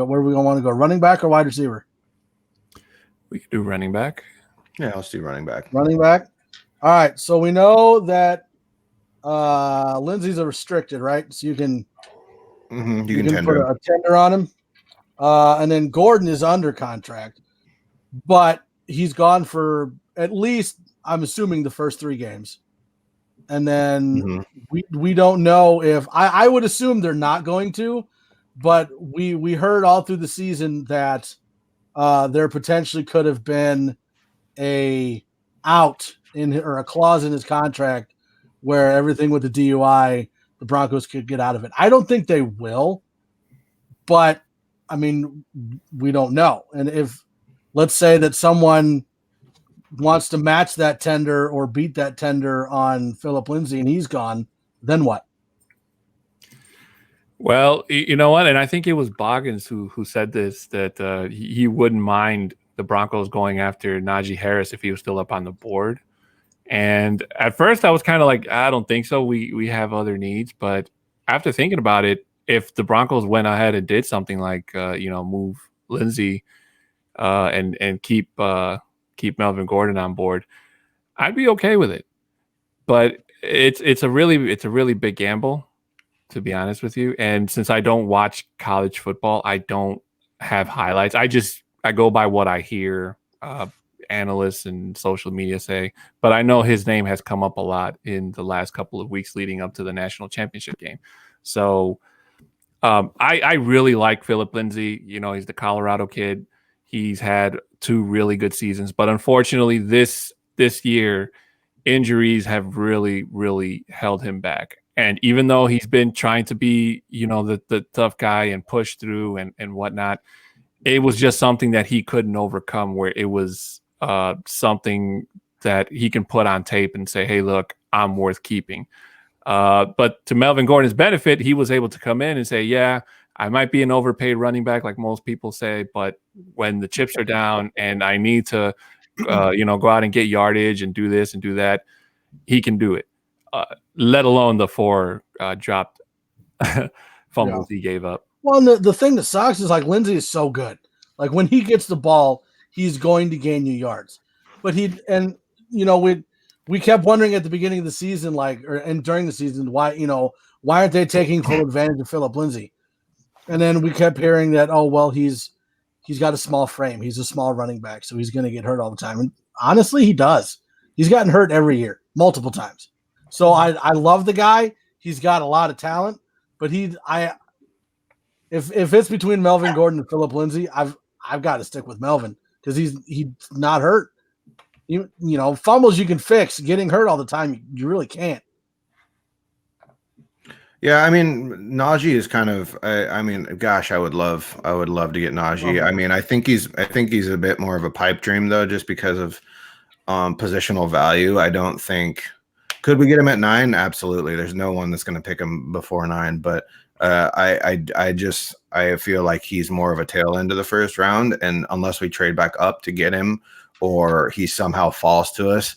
Where are we gonna want to go? Running back or wide receiver? We could do running back. Yeah, let's do running back. Running back. All right. So we know that Lindsey's a restricted, right? So you can you can put a tender on him. And then Gordon is under contract, but he's gone for at least, I'm assuming, the first 3 games. And then we don't know if I would assume they're not going to, but we heard all through the season that there potentially could have been a out or a clause in his contract where everything with the DUI, the Broncos could get out of it. I don't think they will, but I mean, we don't know. And if, let's say that someone wants to match that tender or beat that tender on Philip Lindsay and he's gone, then what? Well, you know what? And I think it was Boggins who said this, that he wouldn't mind the Broncos going after Najee Harris if he was still up on the board. And at first I was kind of like, I don't think so. We have other needs. But after thinking about it, if the Broncos went ahead and did something like, move Lindsey and keep Melvin Gordon on board, I'd be okay with it. But it's a really big gamble, to be honest with you. And since I don't watch college football, I don't have highlights. I go by what I hear analysts and social media say. But I know his name has come up a lot in the last couple of weeks leading up to the national championship game. So I really like Philip Lindsay. He's the Colorado kid. He's had 2 really good seasons, but unfortunately this year injuries have really, really held him back. And even though he's been trying to be, the tough guy and push through and whatnot, it was just something that he couldn't overcome, where it was something that he can put on tape and say, hey, look, I'm worth keeping. But to Melvin Gordon's benefit, he was able to come in and say, yeah, I might be an overpaid running back like most people say, but when the chips are down and I need to, go out and get yardage and do this and do that, he can do it. Let alone the 4 dropped fumbles he gave up. Well, and the thing that sucks is, like, Lindsey is so good. Like, when he gets the ball, he's going to gain you yards. But we kept wondering at the beginning of the season, and during the season, why aren't they taking full advantage of Philip Lindsay? And then we kept hearing that, oh, well, he's got a small frame. He's a small running back, so he's going to get hurt all the time. And honestly, he does. He's gotten hurt every year, multiple times. So I love the guy. He's got a lot of talent, but if it's between Melvin Gordon and Philip Lindsay, I've got to stick with Melvin because he's not hurt. Fumbles you can fix. Getting hurt all the time, you really can't. Yeah, I mean, Najee is kind of. Gosh, I would love to get Najee. I mean, I think he's a bit more of a pipe dream though, just because of positional value. I don't think. Could we get him at 9? Absolutely. There's no one that's going to pick him before 9, but I feel like he's more of a tail end of the first round, and unless we trade back up to get him, or he somehow falls to us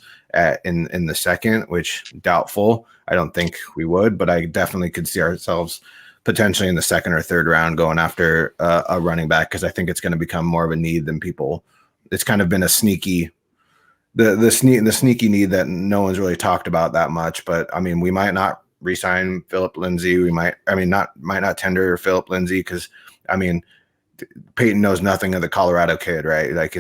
in the second, which doubtful. I don't think we would, but I definitely could see ourselves potentially in the second or third round going after a running back, because I think it's going to become more of a need than people. It's kind of been a sneaky. The sneaky need that no one's really talked about that much, but I mean, we might not re-sign Philip Lindsay. We might not tender Philip Lindsay because I mean, Peyton knows nothing of the Colorado kid, right? Like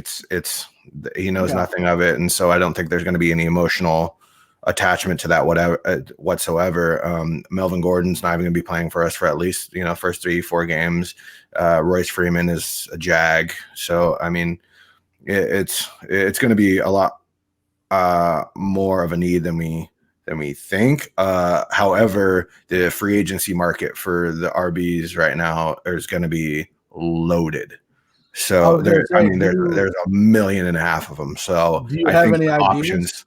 he knows nothing of it, and so I don't think there's going to be any emotional attachment to that whatsoever. Melvin Gordon's not even going to be playing for us for at least first 3-4 games. Royce Freeman is a Jag, so I mean, it's going to be a lot more of a need than we think. However, the free agency market for the RBs right now is going to be loaded. So there's 1.5 million of them. So do you have any options?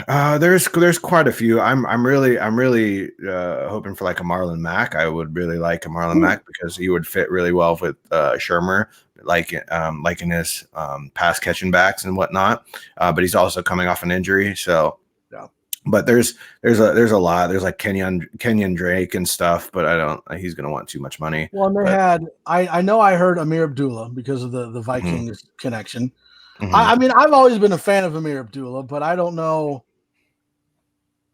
There's quite a few. I'm really hoping for like a Marlon Mack. I would really like a Marlon Mack because he would fit really well with Shermer, like in his pass catching backs and whatnot. But he's also coming off an injury, so But there's a lot. There's like Kenyon Drake and stuff, but he's going to want too much money. Well, and they had I know I heard Amir Abdullah because of the Vikings connection. Mhm. I mean, I've always been a fan of Amir Abdullah, but I don't know.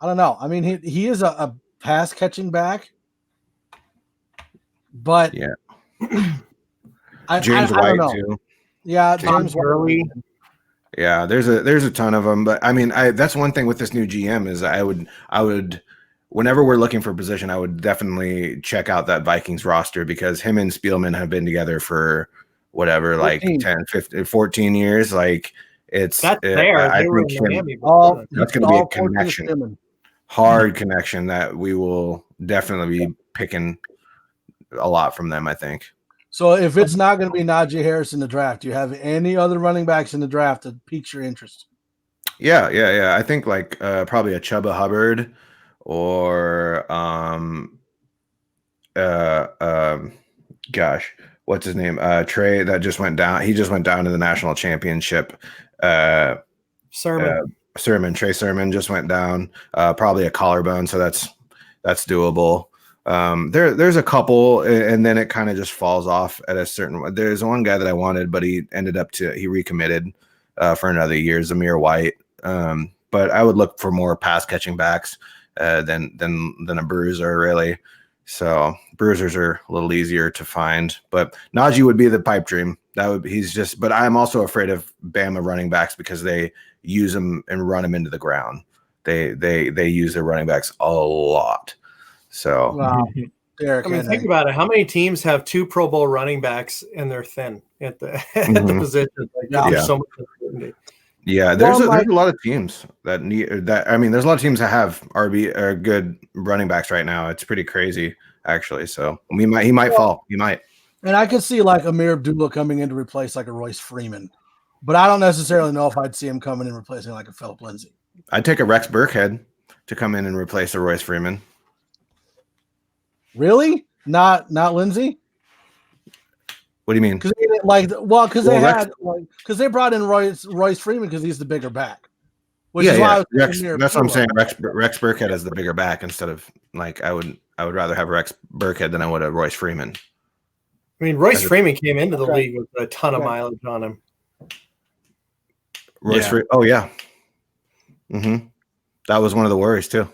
I mean, he is a pass catching back, but Yeah. James White don't know. Too. Yeah, James White. Yeah, there's a ton of them, but I mean, that's one thing with this new GM is I would whenever we're looking for a position, I would definitely check out that Vikings roster because him and Spielman have been together for whatever, 14. Like 10, 15, 14 years. Like it's that's there. I think that's going to be a connection, hard connection that we will definitely be picking a lot from them, I think. So if it's not going to be Najee Harris in the draft, do you have any other running backs in the draft that piques your interest? Yeah. I think like probably a Chuba Hubbard or gosh, what's his name? Trey that just went down. He just went down to the national championship. Trey Sermon just went down. Probably a collarbone, so that's doable. There's a couple, and then it kind of just falls off at a certain. There's one guy that I wanted, but he recommitted for another year, Zamir White. But I would look for more pass catching backs than a bruiser, really. So bruisers are a little easier to find, but Najee would be the pipe dream. But I'm also afraid of Bama running backs because they use them and run them into the ground. They use their running backs a lot. So, wow. Derek, I mean, think about it. How many teams have 2 Pro Bowl running backs and they're thin at the position? Like, there's so much uncertainty. Yeah, there's a lot of teams that need that. I mean, there's a lot of teams that have RB or good running backs right now. It's pretty crazy, actually. So he might fall. He might. And I could see like Amir Abdullah coming in to replace like a Royce Freeman, but I don't necessarily know if I'd see him coming in replacing like a Philip Lindsay. I'd take a Rex Burkhead to come in and replace a Royce Freeman. Really? Not Lindsay? What do you mean? Because they brought in Royce Freeman because he's the bigger back. That's what I'm saying. Rex Burkhead is the bigger back instead of like I would rather have Rex Burkhead than I would have Royce Freeman. I mean, Royce Freeman came into the league with a ton of mileage on him. Freeman. Oh yeah. That was one of the worries too.